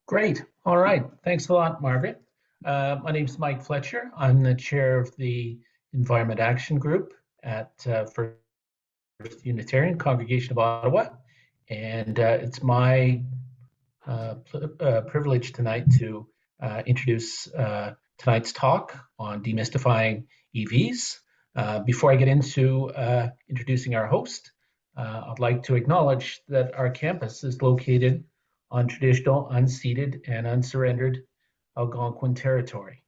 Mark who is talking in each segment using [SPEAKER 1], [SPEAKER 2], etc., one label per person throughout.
[SPEAKER 1] Great. All right. Thanks a lot, Margaret. My name is Mike Fletcher. I'm the chair of the Environment Action Group at First Unitarian Congregation of Ottawa. And it's my privilege tonight to introduce tonight's talk on demystifying EVs. Before I get into introducing our host, I'd like to acknowledge that our campus is located on traditional, unceded, and unsurrendered Algonquin territory,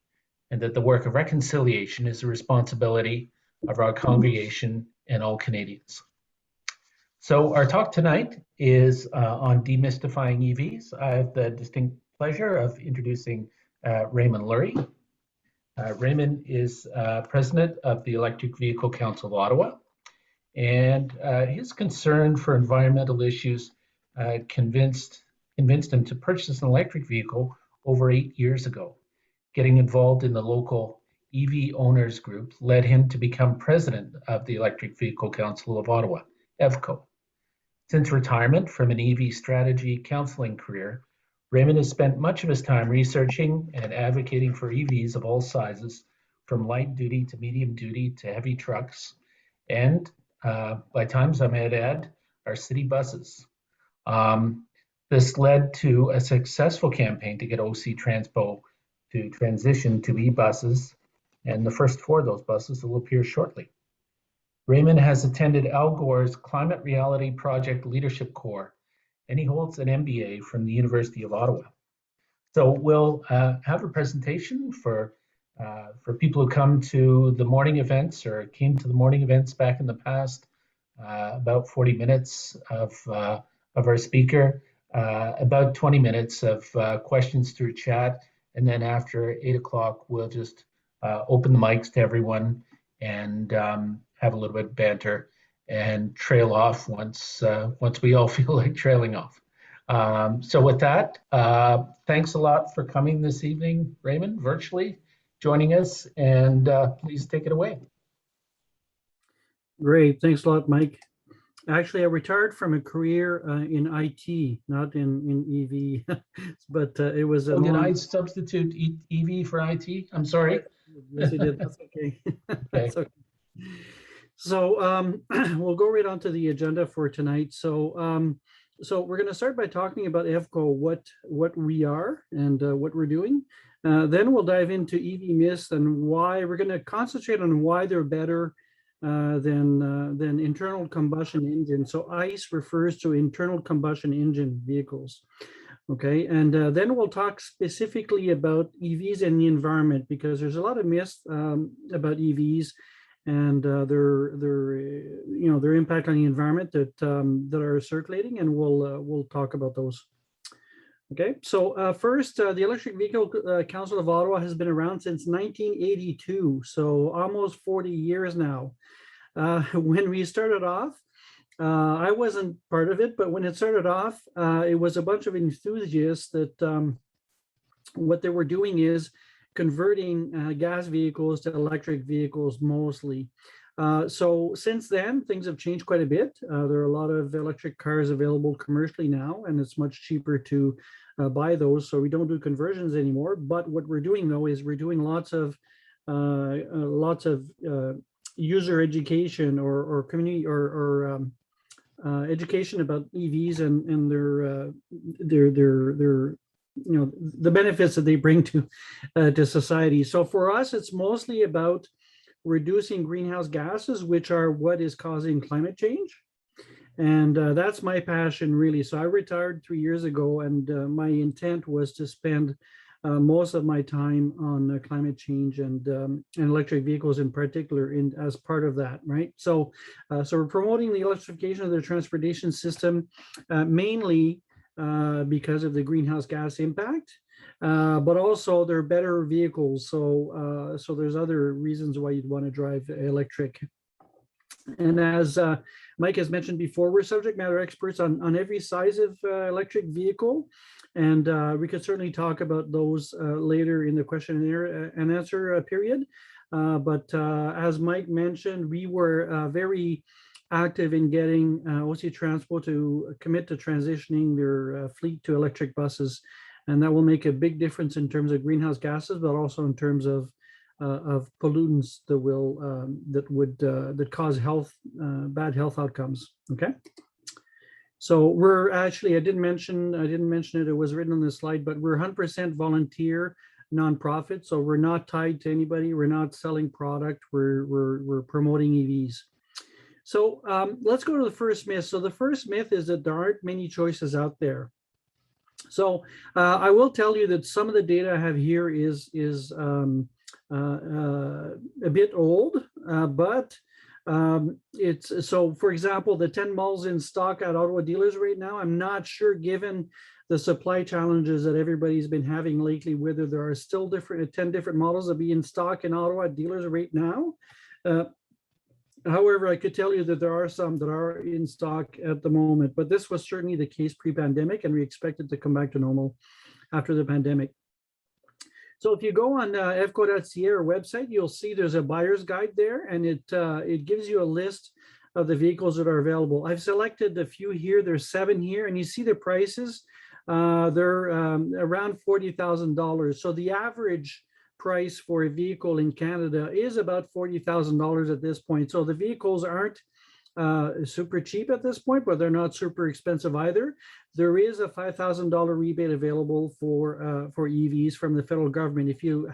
[SPEAKER 1] and that the work of reconciliation is the responsibility of our congregation and all Canadians. So our talk tonight is on demystifying EVs. I have the distinct pleasure of introducing Raymond Leury. Raymond is president of the Electric Vehicle Council of Ottawa, and his concern for environmental issues convinced him to purchase an electric vehicle over 8 years ago. Getting involved in the local EV owners group led him to become president of the Electric Vehicle Council of Ottawa, EVCO. Since retirement from an EV strategy counseling career, Raymond has spent much of his time researching and advocating for EVs of all sizes, from light duty to medium duty to heavy trucks, and by times I might add, our city buses. This led to a successful campaign to get OC Transpo to transition to e-buses, and the first 4 of those buses will appear shortly. Raymond has attended Al Gore's Climate Reality Project Leadership Corps, and he holds an MBA from the University of Ottawa. So we'll have a presentation for people who come to the morning events or came to the morning events back in the past, about 40 minutes of our speaker. About 20 minutes of questions through chat, and then after 8 o'clock, we'll just open the mics to everyone and have a little bit of banter and trail off once we all feel like trailing off. So with that, thanks a lot for coming this evening, Raymond, virtually joining us, and please take it away.
[SPEAKER 2] Great, thanks a lot, Mike. Actually, I retired from a career in IT, not in EV, but it was a
[SPEAKER 1] did I substitute EV for IT? I'm sorry.
[SPEAKER 2] Yes, you did. That's okay.
[SPEAKER 1] Okay.
[SPEAKER 2] That's okay. So we'll go right on to the agenda for tonight. So we're going to start by talking about EVCO, what we are and what we're doing. Then we'll dive into EV myths and why we're going to concentrate on why they're better than internal combustion engine. So ICE refers to internal combustion engine vehicles. Okay, and then we'll talk specifically about EVs and the environment, because there's a lot of myths about EVs and their impact on the environment that are circulating, and we'll talk about those. Okay, so first, the Electric Vehicle Council of Ottawa has been around since 1982, so almost 40 years now. When we started off, I wasn't part of it, but when it started off, it was a bunch of enthusiasts that what they were doing is converting gas vehicles to electric vehicles mostly. So since then, things have changed quite a bit. There are a lot of electric cars available commercially now, and it's much cheaper to buy those. So we don't do conversions anymore. But what we're doing, though, is we're doing lots of user education or community or education about EVs and their the benefits that they bring to society. So for us, it's mostly about reducing greenhouse gases, which are what is causing climate change. And that's my passion, really. So I retired 3 years ago, and my intent was to spend most of my time on climate change and electric vehicles in particular as part of that, right? So we're promoting the electrification of the transportation system, mainly because of the greenhouse gas impact, but also they're better vehicles. So there's other reasons why you'd want to drive electric. And as Mike has mentioned before, we're subject matter experts on every size of electric vehicle. And we could certainly talk about those later in the question and answer period. But as Mike mentioned, we were very active in getting OC Transpo to commit to transitioning their fleet to electric buses. And that will make a big difference in terms of greenhouse gases, but also in terms of pollutants that cause bad health outcomes. Okay. So we're actually, I didn't mention it, it was written on the slide, but we're 100% volunteer nonprofit. So we're not tied to anybody. We're not selling product. We're promoting EVs. So let's go to the first myth. So the first myth is that there aren't many choices out there. So I will tell you that some of the data I have here is a bit old, but it's so, for example, the 10 models in stock at Ottawa dealers right now, I'm not sure, given the supply challenges that everybody's been having lately, whether there are still 10 different models that be in stock in Ottawa dealers right now. However, I could tell you that there are some that are in stock at the moment, but this was certainly the case pre-pandemic, and we expect it to come back to normal after the pandemic. So if you go on fco.ca, our website, you'll see there's a buyer's guide there, and it gives you a list of the vehicles that are available. I've selected a few here. There's 7 here, and you see the prices. They're around $40,000. So the average price for a vehicle in Canada is about $40,000 at this point. So the vehicles aren't super cheap at this point, but they're not super expensive either. There is a $5,000 rebate available for EVs from the federal government. If you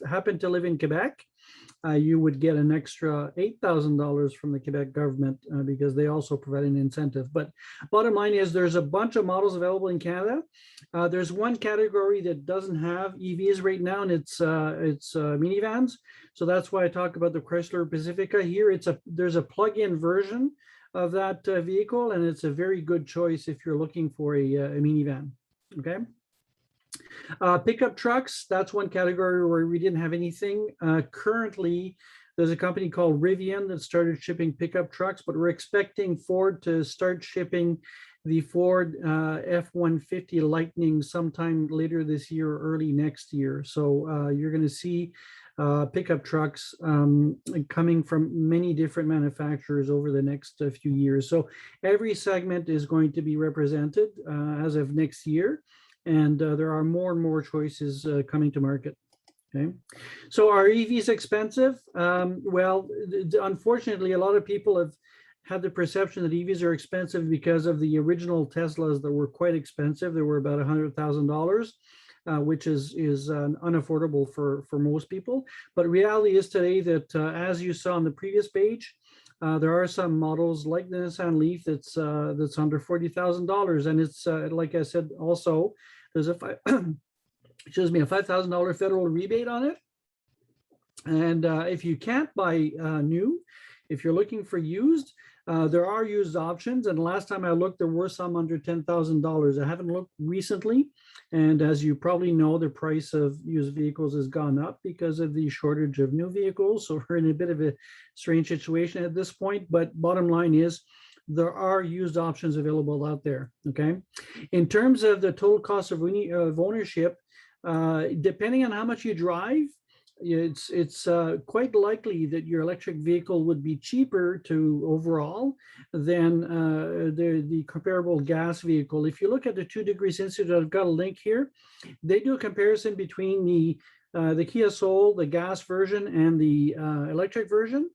[SPEAKER 2] happen to live in Quebec, you would get an extra $8,000 from the Quebec government because they also provide an incentive. But bottom line is there's a bunch of models available in Canada. There's one category that doesn't have EVs right now, and it's minivans. So that's why I talk about the Chrysler Pacifica here. There's a plug-in version of that vehicle, and it's a very good choice if you're looking for a minivan. Okay. Pickup trucks, that's one category where we didn't have anything. Currently, there's a company called Rivian that started shipping pickup trucks, but we're expecting Ford to start shipping the Ford F-150 Lightning sometime later this year or early next year. So you're going to see pickup trucks coming from many different manufacturers over the next few years. So every segment is going to be represented as of next year. And there are more and more choices coming to market. Okay, so are EVs expensive? Well, unfortunately, a lot of people have had the perception that EVs are expensive because of the original Teslas that were quite expensive. They were about $100,000, which is unaffordable for most people. But reality is today that, as you saw on the previous page, there are some models like the Nissan Leaf that's under $40,000, and it's like I said, also there's a $5,000 federal rebate on it. And if you can't buy new, if you're looking for used, there are used options. And last time I looked, there were some under $10,000. I haven't looked recently. And as you probably know, the price of used vehicles has gone up because of the shortage of new vehicles. So we're in a bit of a strange situation at this point. But bottom line is, there are used options available out there. Okay. In terms of the total cost of ownership, depending on how much you drive, it's quite likely that your electric vehicle would be cheaper to overall than the comparable gas vehicle. If you look at the 2 Degrees Institute, I've got a link here. They do a comparison between the Kia Soul, the gas version, and the electric version,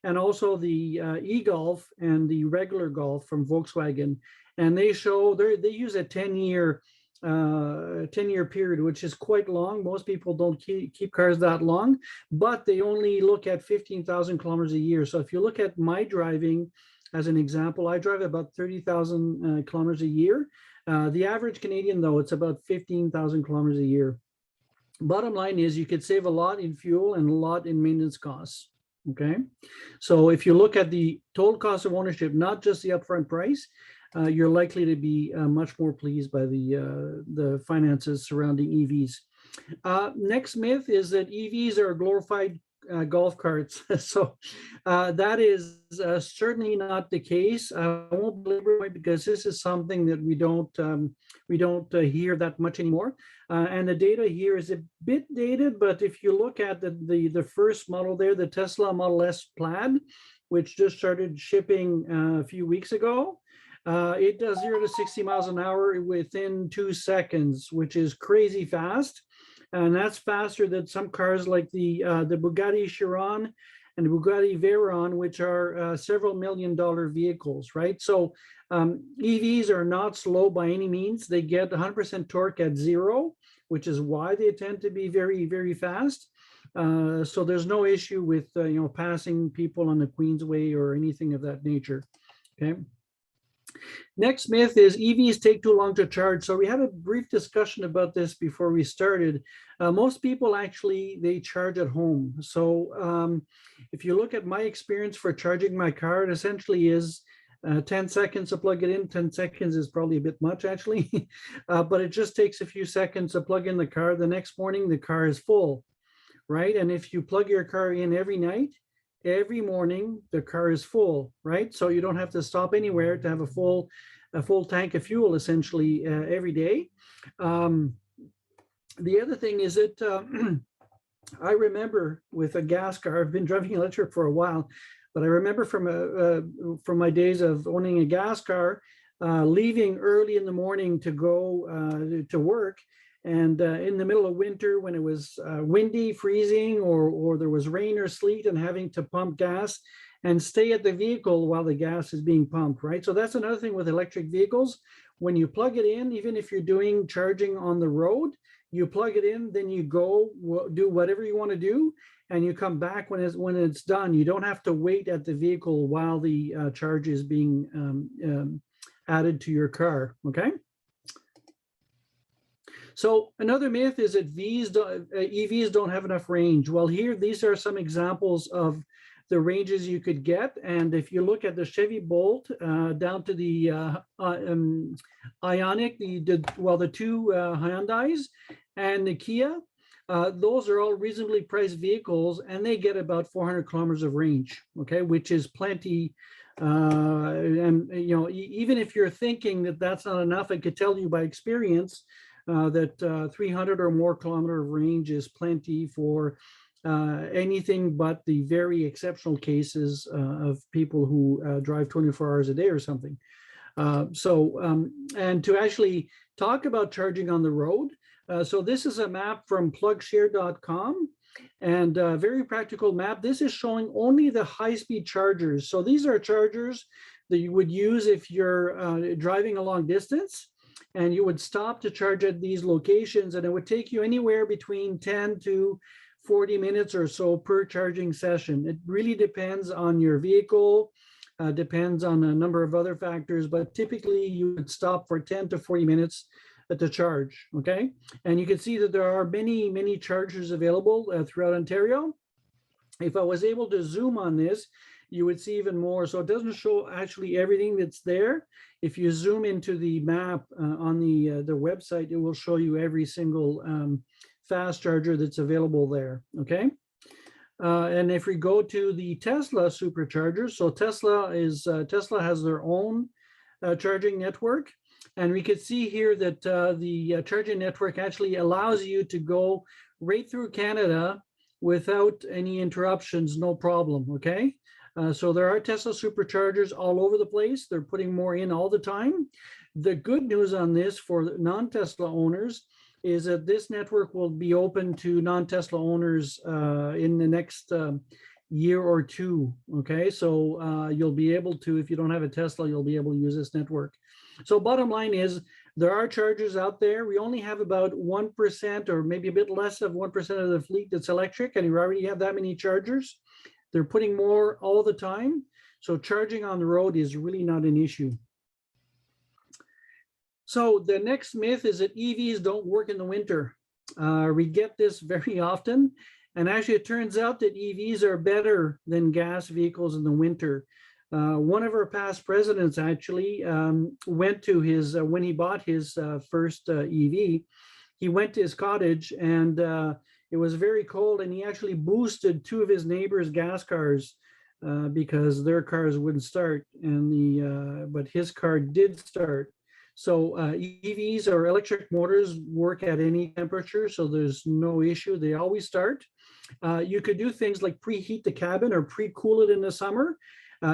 [SPEAKER 2] and also the e-Golf and the regular Golf from Volkswagen. And they show they use a 10-year period, which is quite long. Most people don't keep cars that long, but they only look at 15,000 kilometers a year. So if you look at my driving as an example, I drive about 30,000 kilometers a year. The average Canadian, though, it's about 15,000 kilometers a year. Bottom line is you could save a lot in fuel and a lot in maintenance costs. Okay, so if you look at the total cost of ownership, not just the upfront price, you're likely to be much more pleased by the finances surrounding EVs. Next myth is that EVs are glorified golf carts. So that is certainly not the case. I won't belabor it because this is something that we don't hear that much anymore. And the data here is a bit dated, but if you look at the first model there, the Tesla Model S Plaid, which just started shipping a few weeks ago, It does 0 to 60 miles an hour within 2 seconds, which is crazy fast. And that's faster than some cars like the Bugatti Chiron and the Bugatti Veyron, which are several $1 million vehicles, right? So EVs are not slow by any means. They get 100% torque at 0, which is why they tend to be very, very fast. So there's no issue with passing people on the Queensway or anything of that nature. Okay. Next myth is EVs take too long to charge. So we had a brief discussion about this before we started. Most people actually, they charge at home. So if you look at my experience for charging my car, it essentially is 10 seconds to plug it in. 10 seconds is probably a bit much actually, but it just takes a few seconds to plug in the car. The next morning, the car is full, right? And if you plug your car in every night, every morning the car is full, right? So you don't have to stop anywhere to have a full tank of fuel essentially every day. The other thing is that I remember with a gas car, I've been driving electric for a while, but I remember from my days of owning a gas car, leaving early in the morning to go to work. And in the middle of winter, when it was windy, freezing, or there was rain or sleet, and having to pump gas and stay at the vehicle while the gas is being pumped, right? So that's another thing with electric vehicles. When you plug it in, even if you're doing charging on the road, you plug it in, then you go do whatever you want to do, and you come back when it's done. You don't have to wait at the vehicle while the charge is being added to your car, okay? So another myth is that EVs don't have enough range. Well, here, these are some examples of the ranges you could get. And if you look at the Chevy Bolt down to the Ioniq, the two Hyundais and the Kia, those are all reasonably priced vehicles, and they get about 400 kilometers of range, okay, which is plenty. And even if you're thinking that that's not enough, I could tell you by experience that 300 or more kilometer range is plenty for anything but the very exceptional cases of people who drive 24 hours a day or something. And to actually talk about charging on the road, so this is a map from plugshare.com, and a very practical map. This is showing only the high-speed chargers. So these are chargers that you would use if you're driving a long distance, and you would stop to charge at these locations, and it would take you anywhere between 10 to 40 minutes or so per charging session. It really depends on your vehicle, depends on a number of other factors, but typically you would stop for 10 to 40 minutes to charge, okay? And you can see that there are many, many chargers available throughout Ontario. If I was able to zoom on this, you would see even more. So it doesn't show actually everything that's there. If you zoom into the map on the website, it will show you every single fast charger that's available there, okay? And if we go to the Tesla superchargers, so Tesla has their own charging network. And we could see here that the charging network actually allows you to go right through Canada without any interruptions, no problem, okay? So there are Tesla superchargers all over the place. They're putting more in all the time. The good news on this for non-Tesla owners is that this network will be open to non-Tesla owners in the next year or two, okay? So you'll be able to, if you don't have a Tesla, you'll be able to use this network. So bottom line is, there are chargers out there. We only have about 1% or maybe a bit less of 1% of the fleet that's electric, and you already have that many chargers. They're putting more all the time. So charging on the road is really not an issue. So the next myth is that EVs don't work in the winter. We get this very often. And actually, it turns out that EVs are better than gas vehicles in the winter. One of our past presidents actually went to his, when he bought his first EV, he went to his cottage, and it was very cold, and he actually boosted two of his neighbors' gas cars because their cars wouldn't start, and but his car did start. So EVs or electric motors work at any temperature, so there's no issue. They always start. You could do things like preheat the cabin or pre-cool it in the summer.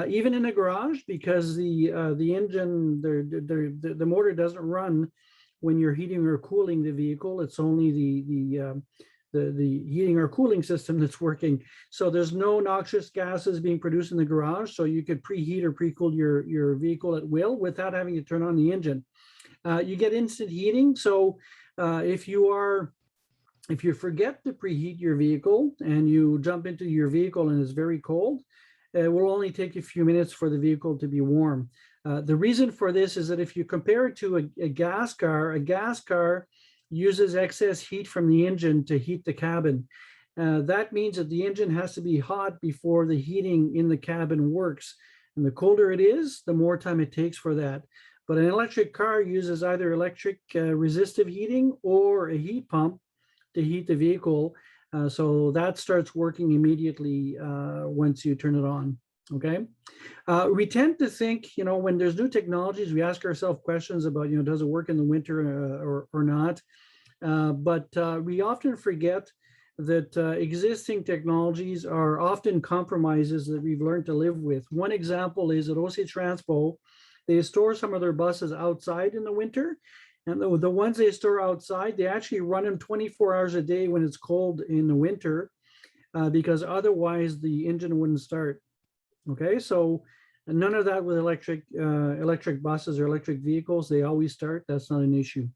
[SPEAKER 2] even in a garage, because the engine, the motor doesn't run when you're heating or cooling the vehicle. It's only the heating or cooling system that's working. So there's no noxious gases being produced in the garage. So you could preheat or pre-cool your vehicle at will without having to turn on the engine. You get instant heating. So if you forget to preheat your vehicle and you jump into your vehicle and it's very cold, it will only take a few minutes for the vehicle to be warm. The reason for this is that if you compare it to a gas car uses excess heat from the engine to heat the cabin. That means that the engine has to be hot before the heating in the cabin works. And the colder it is, the more time it takes for that. But an electric car uses either electric resistive heating or a heat pump to heat the vehicle. So that starts working immediately once you turn it on. Okay. We tend to think, when there's new technologies, we ask ourselves questions about, does it work in the winter or not? But we often forget that existing technologies are often compromises that we've learned to live with. One example is at OC Transpo, they store some of their buses outside in the winter. And the ones they store outside, they actually run them 24 hours a day when it's cold in the winter, because otherwise the engine wouldn't start. Okay, so none of that with electric buses or electric vehicles. They always start. That's not an issue.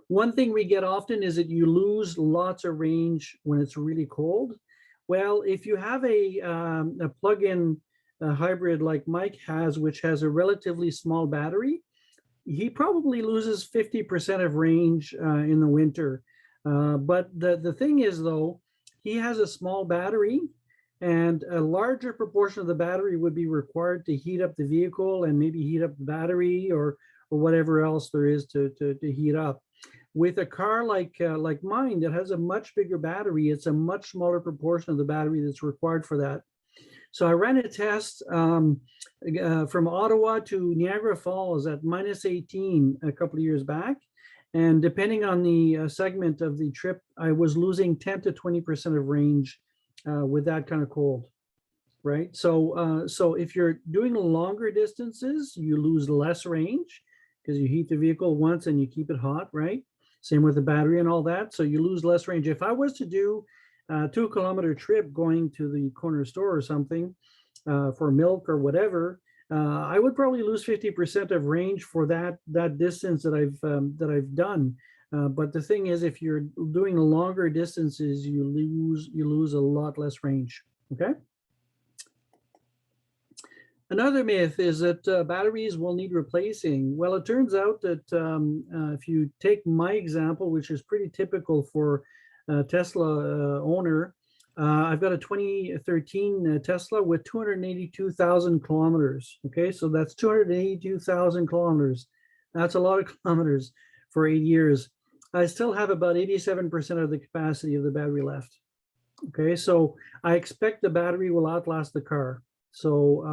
[SPEAKER 2] One thing we get often is that you lose lots of range when it's really cold. Well, if you have a plug-in hybrid like Mike has, which has a relatively small battery, he probably loses 50% of range in the winter. But the thing is, though, he has a small battery, and a larger proportion of the battery would be required to heat up the vehicle and maybe heat up the battery or whatever else there is to heat up. With a car like mine that has a much bigger battery, it's a much smaller proportion of the battery that's required for that. So I ran a test from Ottawa to Niagara Falls at -18 a couple of years back. And depending on the segment of the trip, I was losing 10 to 20% of range with that kind of cold, right? So if you're doing longer distances, you lose less range because you heat the vehicle once and you keep it hot, right? Same with the battery and all that. So you lose less range. If I was to do a 2-kilometer trip going to the corner store or something for milk or whatever, I would probably lose 50% of range for that distance that I've done. But the thing is, if you're doing longer distances, you lose a lot less range. Okay. Another myth is that batteries will need replacing. Well, it turns out that if you take my example, which is pretty typical for a Tesla owner, I've got a 2013 Tesla with 282,000 kilometers. Okay, so that's 282,000 kilometers. That's a lot of kilometers for 8 years. I still have about 87% of the capacity of the battery left. Okay, so I expect the battery will outlast the car. So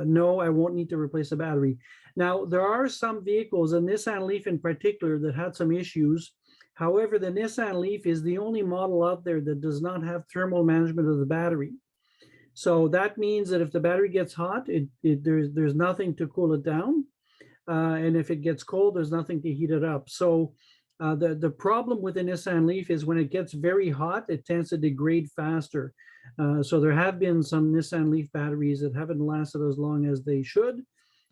[SPEAKER 2] no, I won't need to replace the battery. Now, there are some vehicles, a Nissan Leaf in particular, that had some issues. However, the Nissan Leaf is the only model out there that does not have thermal management of the battery. So that means that if the battery gets hot, there's nothing to cool it down. And if it gets cold, there's nothing to heat it up. So the problem with the Nissan Leaf is when it gets very hot, it tends to degrade faster. So there have been some Nissan Leaf batteries that haven't lasted as long as they should,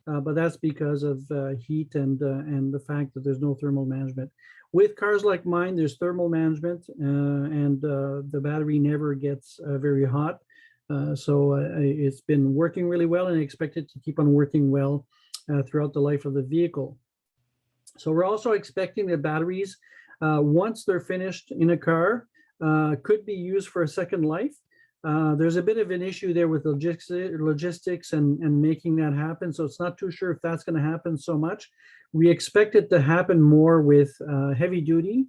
[SPEAKER 2] but that's because of heat and the fact that there's no thermal management. With cars like mine, there's thermal management, and the battery never gets very hot. So it's been working really well, and I expect it to keep on working well throughout the life of the vehicle. So we're also expecting that batteries, once they're finished in a car, could be used for a second life. There's a bit of an issue there with logistics and making that happen. So it's not too sure if that's going to happen so much. We expect it to happen more with heavy duty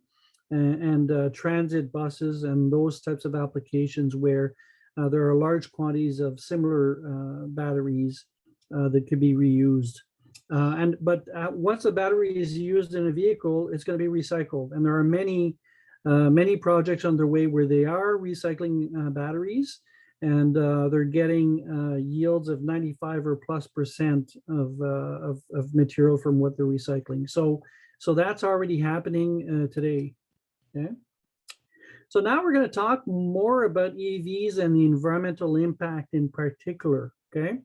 [SPEAKER 2] and transit buses and those types of applications where there are large quantities of similar batteries that could be reused. But once a battery is used in a vehicle, it's going to be recycled. And there are many projects underway where they are recycling batteries. and they're getting yields of 95 or plus percent of material from what they're recycling. So that's already happening today. Okay. So now we're going to talk more about EVs and the environmental impact in particular. Okay.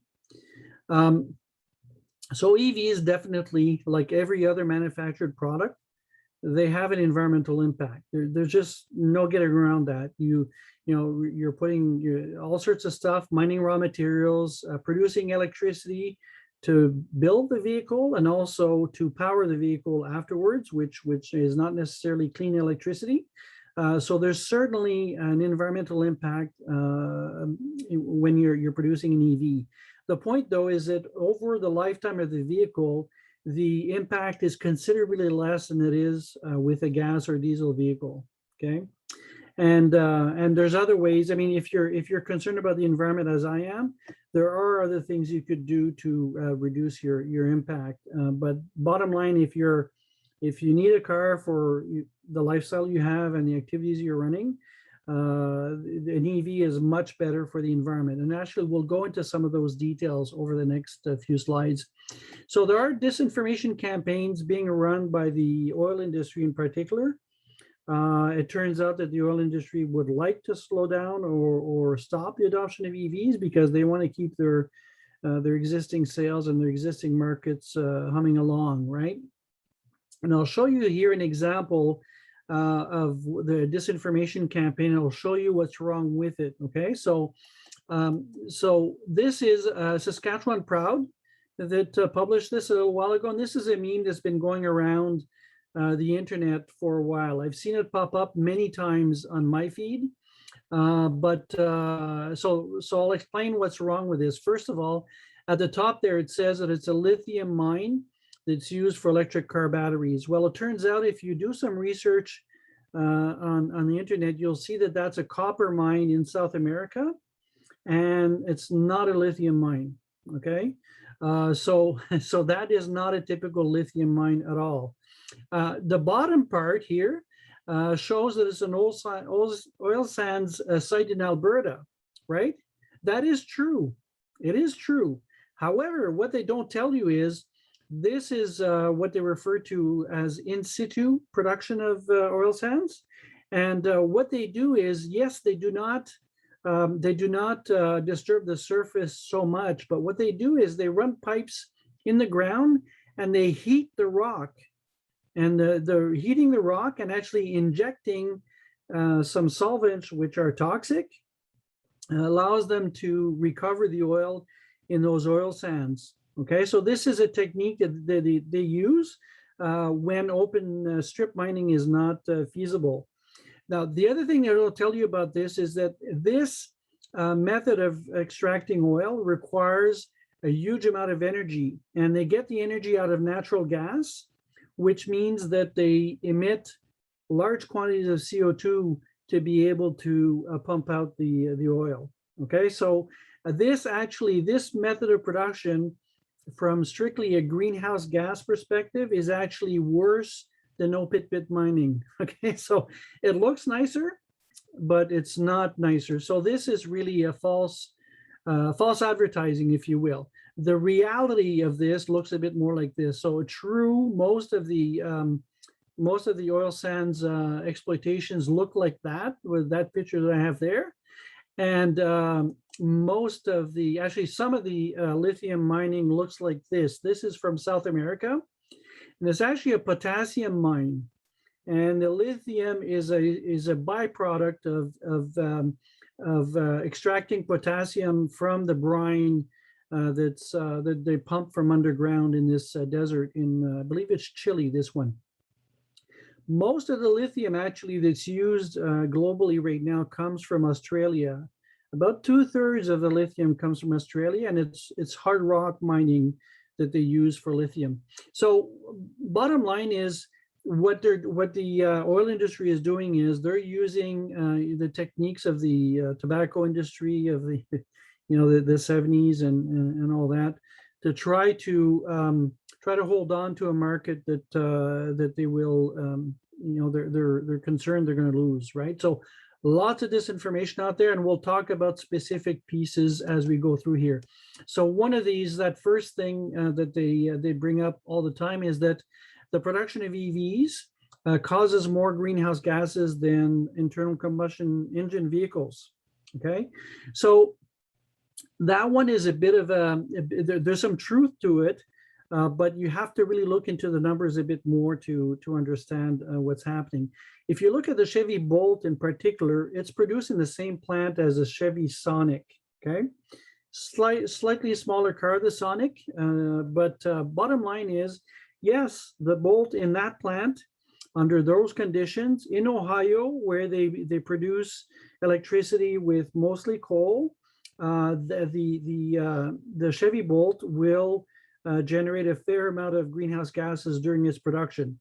[SPEAKER 2] So EVs definitely, like every other manufactured product, they have an environmental impact. There's just no getting around that. You're putting all sorts of stuff, mining raw materials, producing electricity to build the vehicle and also to power the vehicle afterwards, which is not necessarily clean electricity. So there's certainly an environmental impact when you're producing an EV. The point, though, is that over the lifetime of the vehicle, the impact is considerably less than it is with a gas or diesel vehicle. Okay, and there's other ways. I mean, if you're concerned about the environment as I am, there are other things you could do to reduce your impact. But bottom line, if you need a car for the lifestyle you have and the activities you're running, an EV is much better for the environment. And actually, we'll go into some of those details over the next few slides. So there are disinformation campaigns being run by the oil industry in particular. It turns out that the oil industry would like to slow down or stop the adoption of EVs because they want to keep their existing sales and their existing markets humming along, right? And I'll show you here an example of the disinformation campaign. I'll show you what's wrong with it. Okay, so this is Saskatchewan Proud that published this a little while ago, and this is a meme that's been going around the internet for a while. I've seen it pop up many times on my feed, so I'll explain what's wrong with this. First of all, at the top there it says that it's a lithium mine that's used for electric car batteries. Well, it turns out if you do some research on the internet, you'll see that that's a copper mine in South America, and it's not a lithium mine. Okay, so that is not a typical lithium mine at all. The bottom part here shows that it's an oil sands site in Alberta, right? That is true. It is true. However, what they don't tell you is this is what they refer to as in situ production of oil sands. And what they do is, yes, they do not disturb the surface so much, but what they do is they run pipes in the ground and they heat the rock. And they're heating the rock and actually injecting some solvents which are toxic, allows them to recover the oil in those oil sands. Okay, so this is a technique that they use when open strip mining is not feasible. Now, the other thing that I'll tell you about this is that this method of extracting oil requires a huge amount of energy, and they get the energy out of natural gas, which means that they emit large quantities of CO2 to be able to pump out the oil. Okay, so this method of production, from strictly a greenhouse gas perspective, is actually worse than open pit mining. Okay, so it looks nicer, but it's not nicer. So this is really a false advertising, if you will. The reality of this looks a bit more like this. So true, most of the oil sands exploitations look like that, with that picture that I have there. And some of the lithium mining looks like this. This is from South America, and it's actually a potassium mine. And the lithium is a byproduct of extracting potassium from the brine that they pump from underground in this desert in, I believe it's Chile, this one. Most of the lithium actually that's used globally right now comes from Australia. About 2/3 of the lithium comes from Australia, and it's hard rock mining that they use for lithium. So bottom line is, what the oil industry is doing is they're using the techniques of the tobacco industry of the the 70s and all that to try to hold on to a market that they will they're concerned they're going to lose, right? So Lots of disinformation out there, and we'll talk about specific pieces as we go through here. So one of these, that first thing that they bring up all the time is that the production of EVs causes more greenhouse gases than internal combustion engine vehicles. Okay, so that one is a bit of there's some truth to it, but you have to really look into the numbers a bit more to understand what's happening. If you look at the Chevy Bolt in particular, it's produced in the same plant as a Chevy Sonic. Okay, slightly smaller car, the Sonic, but bottom line is, yes, the Bolt in that plant, under those conditions in Ohio, where they produce electricity with mostly coal, the Chevy Bolt will generate a fair amount of greenhouse gases during its production.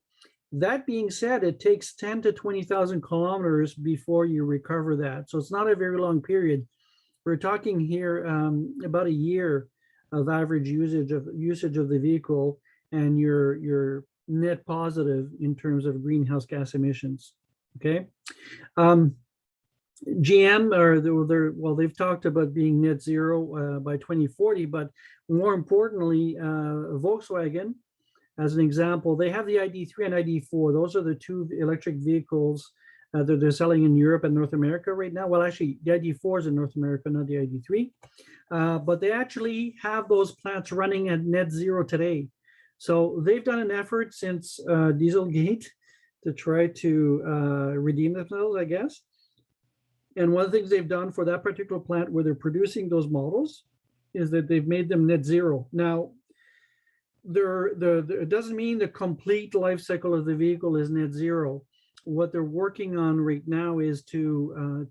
[SPEAKER 2] That being said, it takes 10 to 20,000 kilometers before you recover that. So it's not a very long period. We're talking here about a year of average usage of the vehicle, and you're net positive in terms of greenhouse gas emissions. Okay. GM, they've talked about being net zero by 2040, but more importantly, Volkswagen, as an example, they have the ID3 and ID4. Those are the two electric vehicles that they're selling in Europe and North America right now. Well, actually, the ID4 is in North America, not the ID3. But they actually have those plants running at net zero today. So they've done an effort since Dieselgate to try to redeem themselves, I guess. And one of the things they've done for that particular plant where they're producing those models is that they've made them net zero. Now, it doesn't mean the complete life cycle of the vehicle is net zero. What they're working on right now is to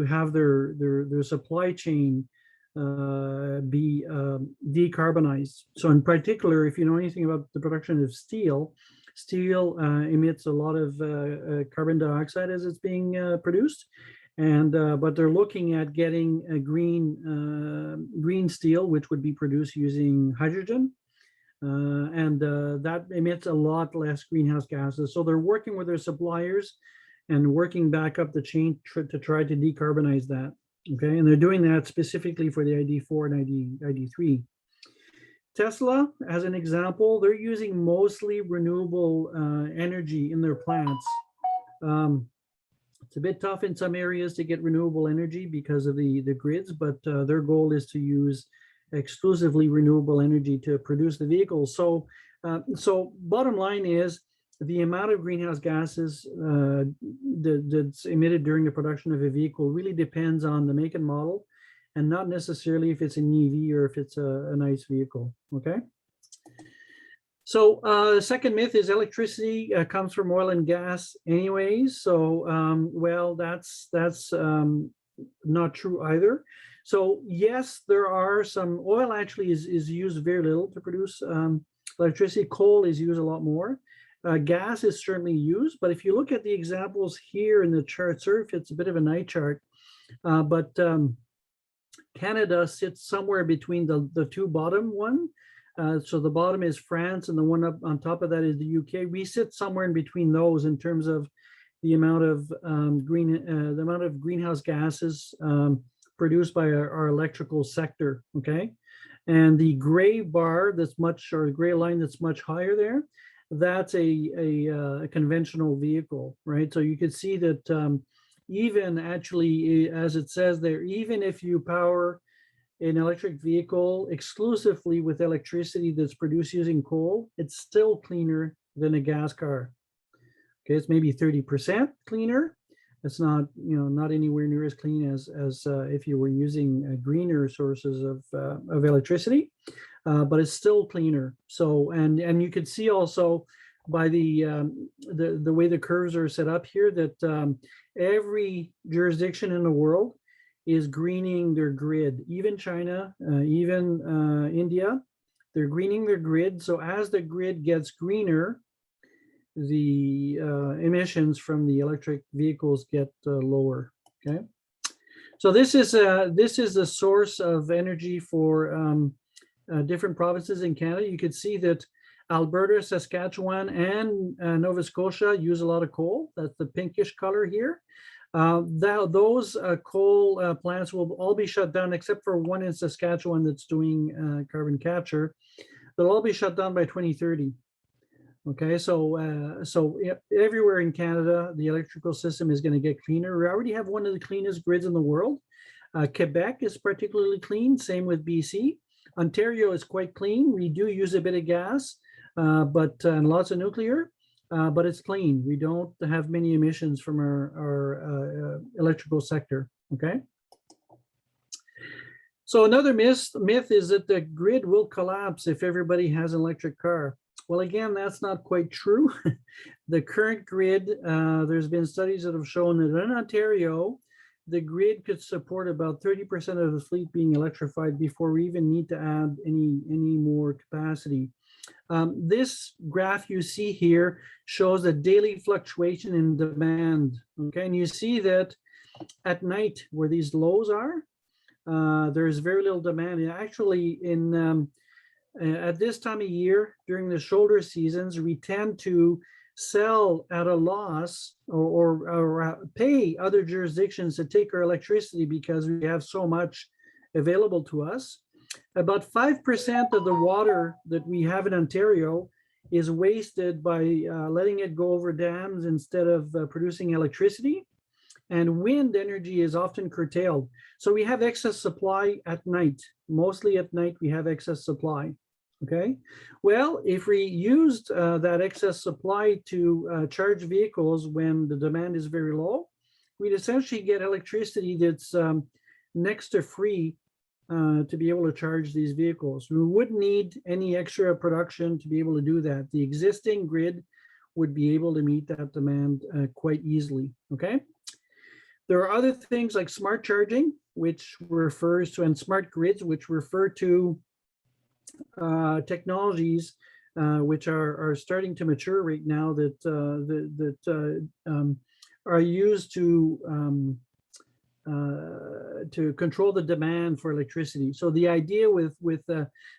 [SPEAKER 2] have their supply chain be decarbonized. So in particular, if you know anything about the production of steel emits a lot of carbon dioxide as it's being produced. And but they're looking at getting a green steel, which would be produced using hydrogen, and that emits a lot less greenhouse gases. So they're working with their suppliers and working back up the chain to try to decarbonize that. Okay, and they're doing that specifically for the ID4 and ID3. Tesla, as an example, they're using mostly renewable energy in their plants. It's a bit tough in some areas to get renewable energy because of the grids, but their goal is to use exclusively renewable energy to produce the vehicles. So bottom line is the amount of greenhouse gases that's emitted during the production of a vehicle really depends on the make and model, and not necessarily if it's an EV or if it's an ICE vehicle. Okay. So the second myth is electricity comes from oil and gas anyways. So, well, that's not true either. So yes, there are some oil actually is used very little to produce electricity. Coal is used a lot more. Gas is certainly used, but if you look at the examples here in the chart surf, it's a bit of a night chart. But Canada sits somewhere between the two bottom one. So the bottom is France, and the one up on top of that is the UK. We sit somewhere in between those in terms of the amount of greenhouse gases produced by our electrical sector. Okay, and the gray bar gray line that's much higher there, that's a conventional vehicle, right? So you could see that even actually, as it says there, even if you power an electric vehicle exclusively with electricity that's produced using coal, it's still cleaner than a gas car. Okay, it's maybe 30% cleaner. It's not, not anywhere near as clean as if you were using greener sources of electricity, but it's still cleaner. So, and you could see also by the way the curves are set up here that every jurisdiction in the world is greening their grid. Even China, even India, they're greening their grid. So as the grid gets greener, the emissions from the electric vehicles get lower. Okay, so this is the source of energy for different provinces in Canada. You could see that Alberta, Saskatchewan, and Nova Scotia use a lot of coal. That's the pinkish color here. Those coal plants will all be shut down except for one in Saskatchewan that's doing carbon capture. They'll all be shut down by 2030. Okay, so everywhere in Canada, the electrical system is going to get cleaner. We already have one of the cleanest grids in the world. Quebec is particularly clean, same with BC. Ontario is quite clean. We do use a bit of gas, and lots of nuclear, but it's clean. We don't have many emissions from our electrical sector, okay? So another myth is that the grid will collapse if everybody has an electric car. Well, again, that's not quite true. The current grid, there's been studies that have shown that in Ontario, the grid could support about 30% of the fleet being electrified before we even need to add any more capacity. This graph you see here shows a daily fluctuation in demand. Okay, and you see that at night where these lows are, there's very little demand. And actually, at this time of year during the shoulder seasons, we tend to sell at a loss or pay other jurisdictions to take our electricity because we have so much available to us. About 5% of the water that we have in Ontario is wasted by letting it go over dams instead of producing electricity. And wind energy is often curtailed. So we have excess supply at night. Mostly at night, we have excess supply. Okay, well, if we used that excess supply to charge vehicles when the demand is very low, we'd essentially get electricity that's next to free to be able to charge these vehicles. We wouldn't need any extra production to be able to do that. The existing grid would be able to meet that demand quite easily, okay? There are other things like smart charging, which refers to, and smart grids, which refer to technologies which are starting to mature right now that are used to control the demand for electricity. So the idea with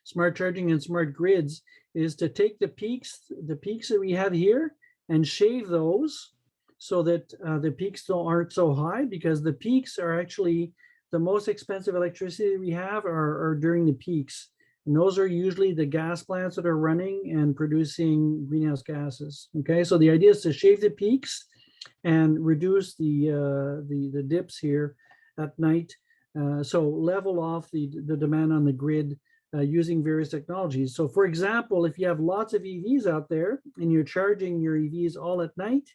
[SPEAKER 2] smart charging and smart grids is to take the peaks that we have here and shave those so that the peaks aren't so high, because the peaks are actually the most expensive electricity we have are during the peaks. And those are usually the gas plants that are running and producing greenhouse gases. Okay, so the idea is to shave the peaks and reduce the dips here at night. So level off the demand on the grid using various technologies. So for example, if you have lots of EVs out there and you're charging your EVs all at night,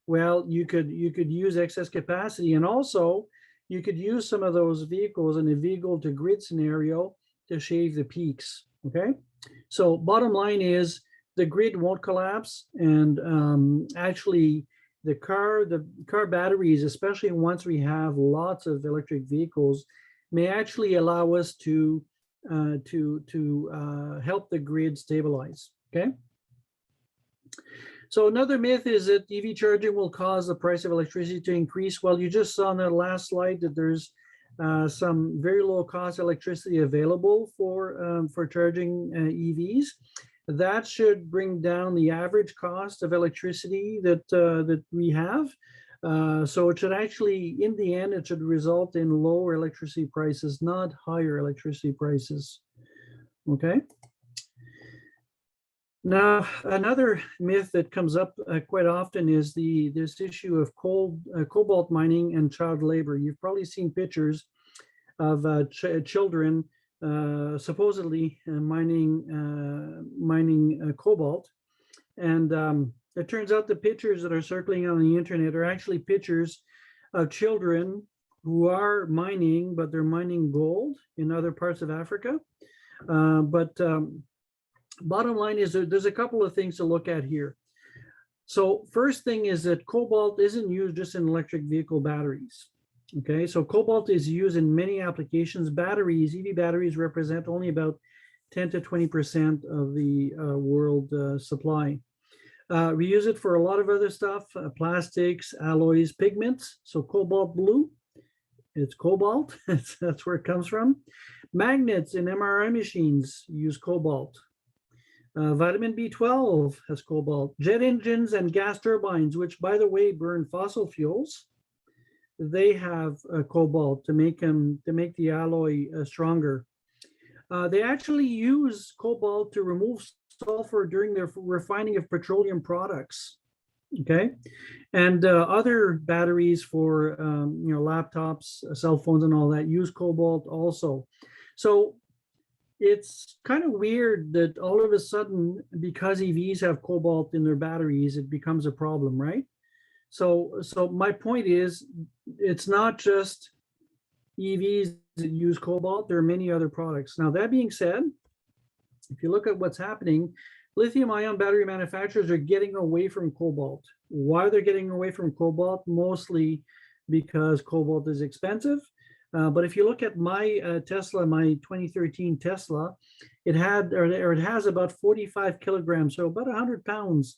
[SPEAKER 2] well, you could use excess capacity, and also you could use some of those vehicles in a vehicle to grid scenario to shave the peaks, okay? So bottom line is the grid won't collapse, and actually the car batteries, especially once we have lots of electric vehicles, may actually allow us to help the grid stabilize, okay? So another myth is that EV charging will cause the price of electricity to increase. Well, you just saw on that last slide that there's some very low cost electricity available for charging EVs. That should bring down the average cost of electricity that we have. So it should actually, in the end, it should result in lower electricity prices, not higher electricity prices. Okay. Now, another myth that comes up quite often is this issue of cobalt mining and child labor. You've probably seen pictures of children supposedly mining cobalt, and it turns out the pictures that are circulating on the internet are actually pictures of children who are mining, but they're mining gold in other parts of Africa. Bottom line is that there's a couple of things to look at here. So first thing is that cobalt isn't used just in electric vehicle batteries. Okay, so cobalt is used in many applications. Batteries, EV batteries, represent only about 10 to 20% of the world supply. We use it for a lot of other stuff, plastics, alloys, pigments. So cobalt blue, it's cobalt, that's where it comes from. Magnets in MRI machines use cobalt. Vitamin B12 has cobalt. Jet engines and gas turbines, which by the way burn fossil fuels, they have cobalt to make the alloy stronger. They actually use cobalt to remove sulfur during their refining of petroleum products. Okay, and other batteries for laptops, cell phones, and all that use cobalt also. So it's kind of weird that all of a sudden, because EVs have cobalt in their batteries, it becomes a problem, right? So my point is, it's not just EVs that use cobalt. There are many other products. Now, that being said, if you look at what's happening, lithium-ion battery manufacturers are getting away from cobalt. Why they're getting away from cobalt? Mostly because cobalt is expensive. But if you look at my Tesla, my 2013 Tesla, it has about 45 kilograms, so about 100 pounds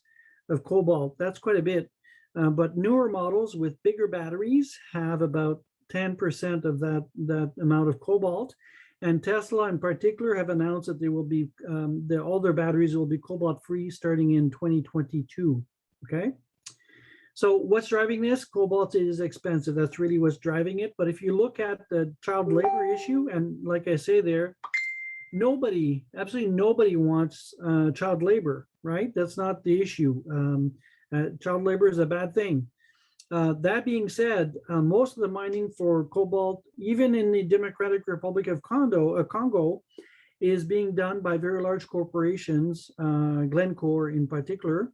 [SPEAKER 2] of cobalt. That's quite a bit. But newer models with bigger batteries have about 10% of that amount of cobalt. And Tesla in particular have announced that they will be all their batteries will be cobalt free starting in 2022. Okay. So what's driving this? Cobalt is expensive. That's really what's driving it. But if you look at the child labor issue, and like I say there, absolutely nobody wants child labor, right? That's not the issue. Child labor is a bad thing. That being said, most of the mining for cobalt, even in the Democratic Republic of Congo, is being done by very large corporations, Glencore in particular.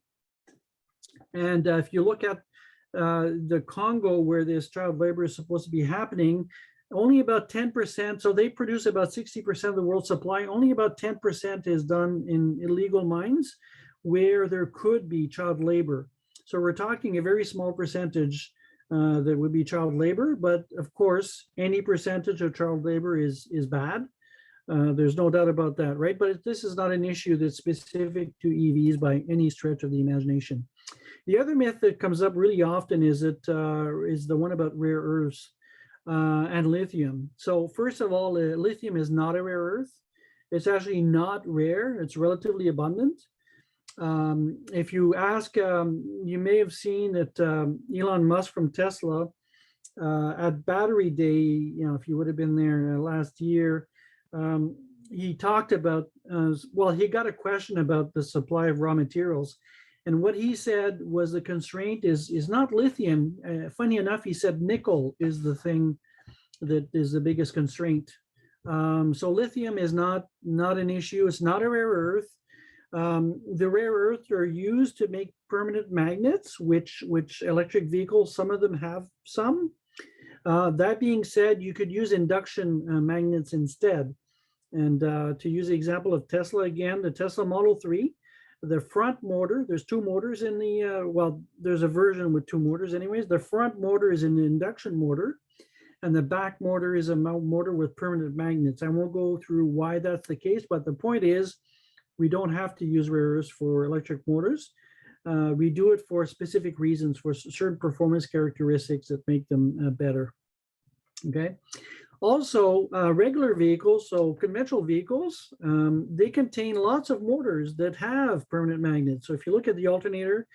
[SPEAKER 2] And if you look at the Congo, where this child labor is supposed to be happening, only about 10%, so they produce about 60% of the world's supply, only about 10% is done in illegal mines where there could be child labor. So we're talking a very small percentage that would be child labor, but of course, any percentage of child labor is bad. There's no doubt about that, right? But this is not an issue that's specific to EVs by any stretch of the imagination. The other myth that comes up really often is the one about rare earths and lithium. So first of all, lithium is not a rare earth. It's actually not rare. It's relatively abundant. If you ask, you may have seen that Elon Musk from Tesla at Battery Day, if you would have been there last year, he talked about, he got a question about the supply of raw materials. And what he said was the constraint is not lithium. Funny enough, he said nickel is the thing that is the biggest constraint. So lithium is not an issue. It's not a rare earth. The rare earths are used to make permanent magnets, which electric vehicles, some of them have some. That being said, you could use induction magnets instead. And to use the example of Tesla again, the Tesla Model 3, the front motor, there's two motors in the, there's a version with two motors anyways. The front motor is an induction motor, and the back motor is a motor with permanent magnets. I won't go through why that's the case, but the point is, we don't have to use rare earths for electric motors. We do it for specific reasons, for certain performance characteristics that make them better. Okay. Also, regular vehicles, so conventional vehicles, they contain lots of motors that have permanent magnets. So if you look at the alternator,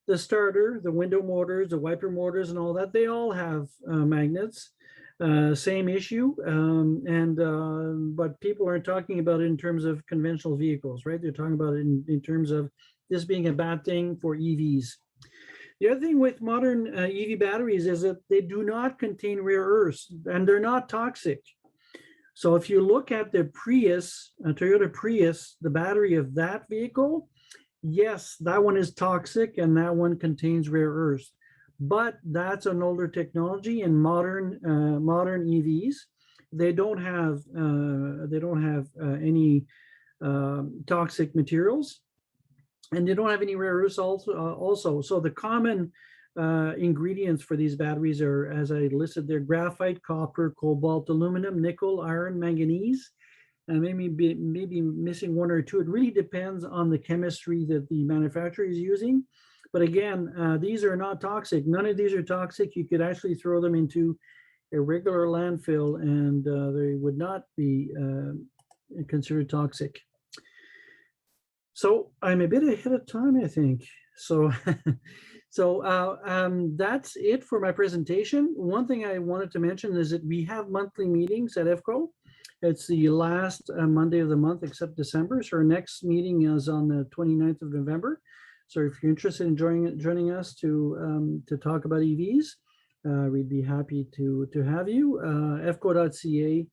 [SPEAKER 2] the starter, the window motors, the wiper motors, and all that, they all have magnets. Same issue, but people aren't talking about it in terms of conventional vehicles, right? They're talking about it in terms of this being a bad thing for EVs. The other thing with modern EV batteries is that they do not contain rare earths, and they're not toxic. So if you look at the Prius, Toyota Prius, the battery of that vehicle, yes, that one is toxic, and that one contains rare earths. But that's an older technology, and modern EVs, they don't have any toxic materials, and they don't have any rare earths also. So the common ingredients for these batteries are, as I listed there, graphite, copper, cobalt, aluminum, nickel, iron, manganese, and maybe missing one or two. It really depends on the chemistry that the manufacturer is using. But again, these are not toxic. None of these are toxic. You could actually throw them into a regular landfill and they would not be considered toxic. So I'm a bit ahead of time, I think. So, That's it for my presentation. One thing I wanted to mention is that we have monthly meetings at FCO. It's the last Monday of the month except December. So our next meeting is on the 29th of November. So if you're interested in joining us to talk about EVs, we'd be happy to have you. FCO.ca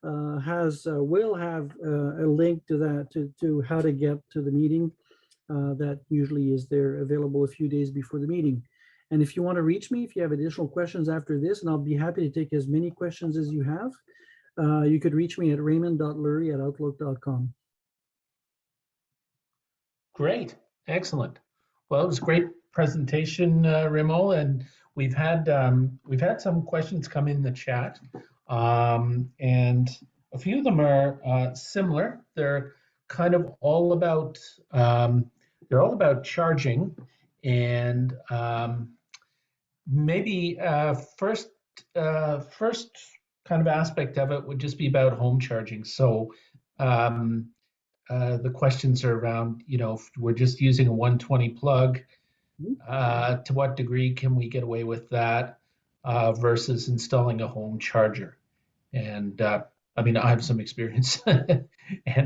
[SPEAKER 2] will have a link to that, to how to get to the meeting. That usually is there available a few days before the meeting. And if you want to reach me, if you have additional questions after this, and I'll be happy to take as many questions as you have, you could reach me at raymond.leury@outlook.com.
[SPEAKER 1] Great, excellent. Well, it was a great presentation, Raymond, and we've had some questions come in the chat, and a few of them are similar. They're kind of all about charging, and maybe first kind of aspect of it would just be about home charging. So the questions are around, if we're just using a 120 plug, to what degree can we get away with that versus installing a home charger? And I mean, I have some experience, and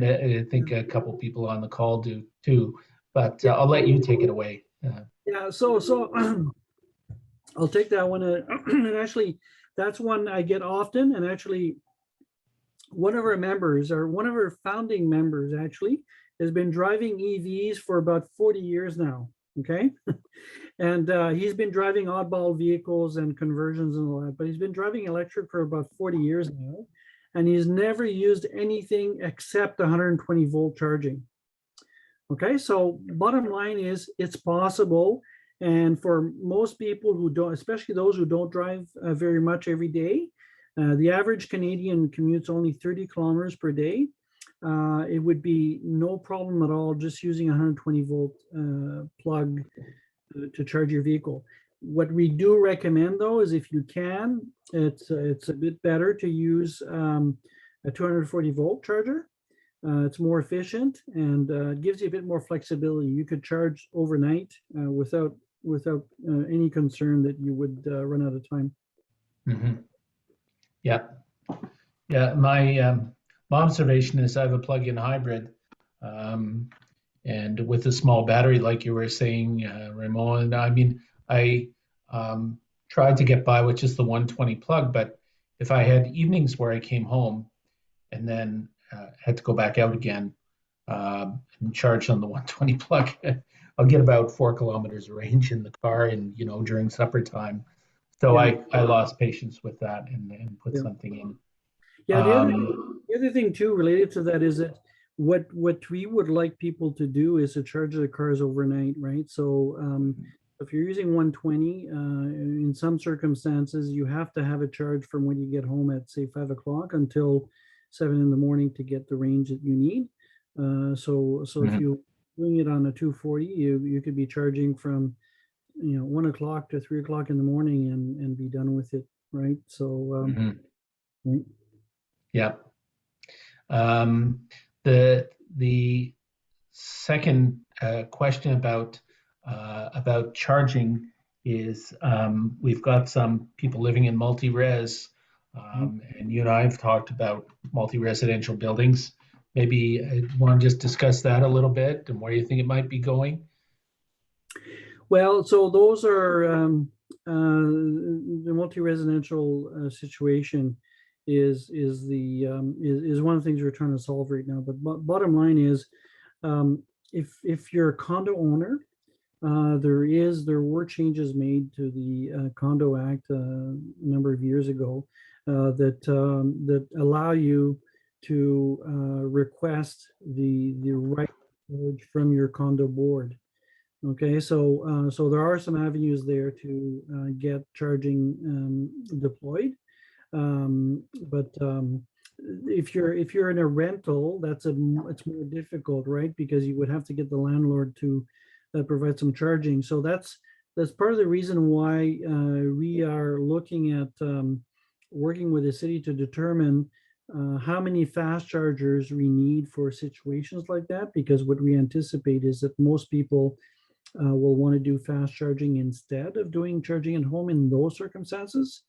[SPEAKER 1] I think a couple people on the call do too. But I'll let you take it away.
[SPEAKER 2] Yeah, so I'll take that one. And actually, that's one I get often. And actually, one of our members, or one of our founding members, actually, has been driving EVs for about 40 years now. Okay. And he's been driving oddball vehicles and conversions and all that, but he's been driving electric for about 40 years now. And he's never used anything except 120 volt charging. Okay, so bottom line is it's possible. And for most people who don't, especially those who don't drive very much every day, the average Canadian commutes only 30 kilometers per day. It would be no problem at all just using a 120 volt plug to charge your vehicle. What we do recommend, though, is if you can, it's a bit better to use a 240 volt charger. It's more efficient and gives you a bit more flexibility. You could charge overnight without any concern that you would run out of time.
[SPEAKER 1] Mm-hmm. Yeah. My observation is I have a plug-in hybrid, and with a small battery, like you were saying, Raymond. I mean, I tried to get by with just the 120 plug, but if I had evenings where I came home and then had to go back out again and charge on the 120 plug, I'll get about 4 kilometers of range in the car, and during supper time. So I lost patience with that and put something in.
[SPEAKER 2] Yeah, the other thing too related to that is that what we would like people to do is to charge their cars overnight, right? So if you're using 120, in some circumstances, you have to have a charge from when you get home at, say, 5 o'clock until 7 in the morning to get the range that you need. So if you're doing it on a 240, you could be charging from 1 o'clock to 3 o'clock in the morning and be done with it, right? So right.
[SPEAKER 1] Yeah. The second question about charging is we've got some people living in multi-res, and you and I have talked about multi-residential buildings. Maybe you want to just discuss that a little bit and where you think it might be going?
[SPEAKER 2] Well, so those are the multi-residential situation is one of the things we're trying to solve right now. But bottom line is, if you're a condo owner, there were changes made to the Condo Act a number of years ago that allow you to request the right charge from your condo board. Okay, so there are some avenues there to get charging deployed, but if you're in a rental, it's more difficult, right? Because you would have to get the landlord to provide some charging. So that's part of the reason why we are looking at working with the city to determine how many fast chargers we need for situations like that. Because what we anticipate is that most people will want to do fast charging instead of doing charging at home in those circumstances.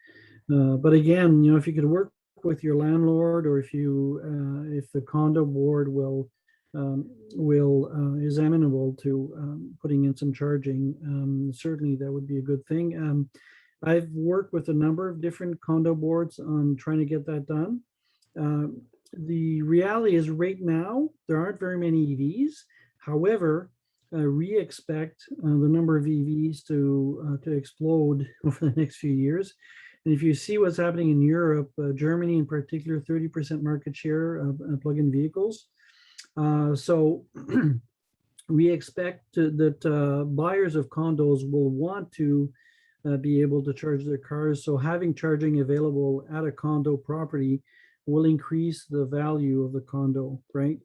[SPEAKER 2] But again, if you could work with your landlord, or if the condo board is amenable to putting in some charging, certainly that would be a good thing. I've worked with a number of different condo boards on trying to get that done. The reality is right now, there aren't very many EVs. However, we expect the number of EVs to explode over the next few years. And if you see what's happening in Europe, Germany in particular, 30% market share of plug-in vehicles. So we expect that buyers of condos will want to be able to charge their cars. So having charging available at a condo property will increase the value of the condo, right?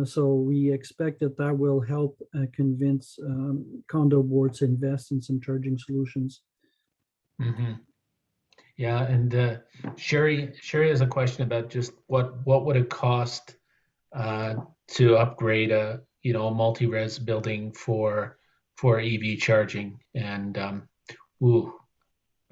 [SPEAKER 2] So we expect that will help convince condo boards to invest in some charging solutions.
[SPEAKER 1] Mm-hmm. Yeah, and Sherry has a question about just what would it cost to upgrade a multi-res building for EV charging, and I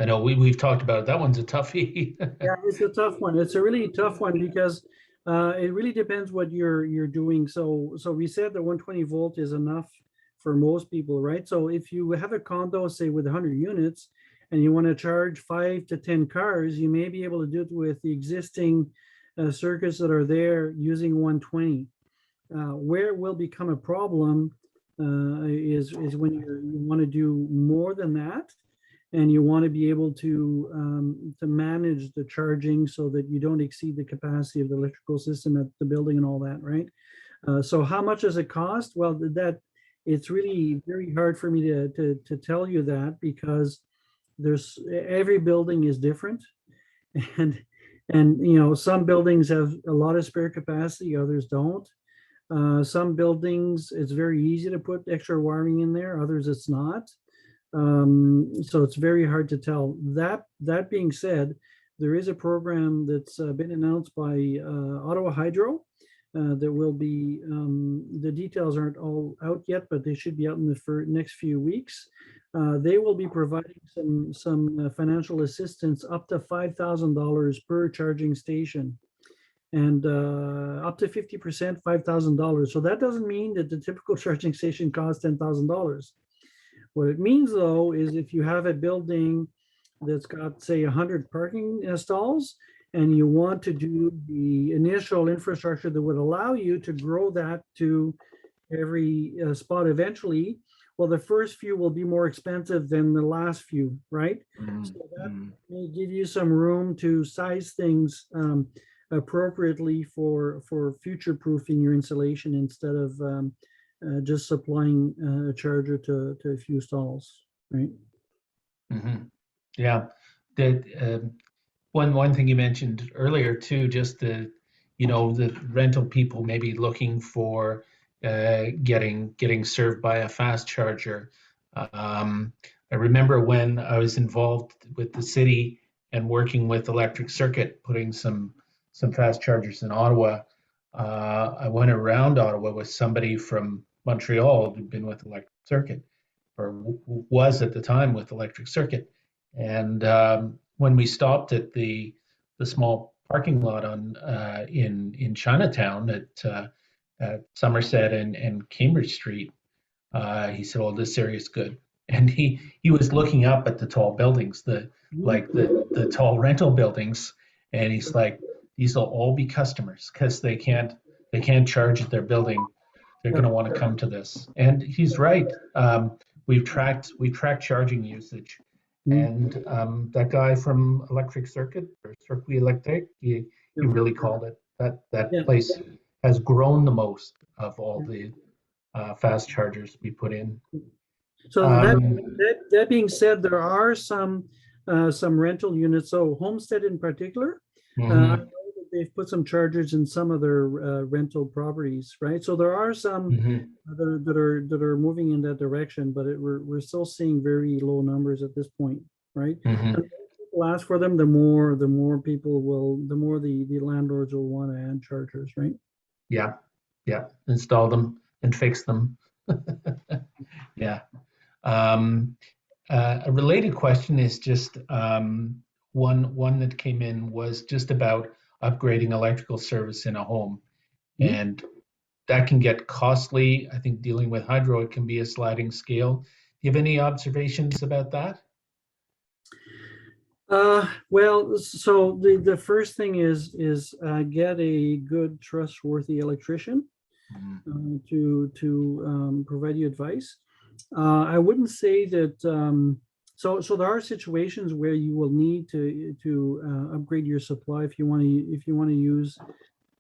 [SPEAKER 1] know we've talked about it. That one's a toughie.
[SPEAKER 2] Yeah, it's a tough one. It's a really tough one because it really depends what you're doing. So we said that 120 volt is enough for most people, right? So if you have a condo, say with 100 units, and you want to charge 5 to 10 cars, you may be able to do it with the existing circuits that are there using 120. Where it will become a problem is when you want to do more than that, and you want to be able to manage the charging so that you don't exceed the capacity of the electrical system at the building and all that, right? So how much does it cost? Well, it's really very hard for me to tell you that, because every building is different, and some buildings have a lot of spare capacity, others don't. Some buildings, it's very easy to put extra wiring in there, others it's not. So it's very hard to tell. That being said, there is a program that's been announced by Ottawa Hydro that will be, the details aren't all out yet, but they should be out in the next few weeks. They will be providing some financial assistance up to $5,000 per charging station, and up to 50%, $5,000. So that doesn't mean that the typical charging station costs $10,000. What it means, though, is if you have a building that's got, say, 100 parking stalls, and you want to do the initial infrastructure that would allow you to grow that to every spot eventually, well, the first few will be more expensive than the last few, right? Mm-hmm. So that may give you some room to size things appropriately for future-proofing your installation, instead of just supplying a charger to a few stalls, right?
[SPEAKER 1] Mm-hmm. Yeah. One thing you mentioned earlier too, just the rental people maybe looking for getting served by a fast charger. I remember when I was involved with the city and working with Electric Circuit, putting some fast chargers in Ottawa. I went around Ottawa with somebody from Montreal who'd been with Electric Circuit, or was at the time with Electric Circuit, and when we stopped at the small parking lot in Chinatown at Somerset and Cambridge Street, he said, "Oh, this area's good," and he was looking up at the tall buildings, the tall rental buildings, and he's like, "These will all be customers because they can't charge at their building. They're going to want to come to this," and he's right. We've tracked charging usage. And that guy from Electric Circuit, or Circuit Electric, he really called it. That place has grown the most of all the fast chargers we put in.
[SPEAKER 2] So that being said, there are some rental units. So Homestead in particular, I know that they've put some chargers in some of their rental properties, right? So there are some that are moving in that direction, but we're still seeing very low numbers at this point, right? And the more people ask for them, the more the landlords will want to add chargers, right?
[SPEAKER 1] Yeah, install them and fix them. Yeah. A related question is just one that came in was just about upgrading electrical service in a home,
[SPEAKER 2] Mhm.
[SPEAKER 1] and that can get costly. I think dealing with hydro, it can be a sliding scale. Do you have any observations about that?
[SPEAKER 2] Well, so the first thing is get a good, trustworthy electrician
[SPEAKER 1] Mm,
[SPEAKER 2] to provide you advice. I wouldn't say that. So there are situations where you will need to upgrade your supply if you want to use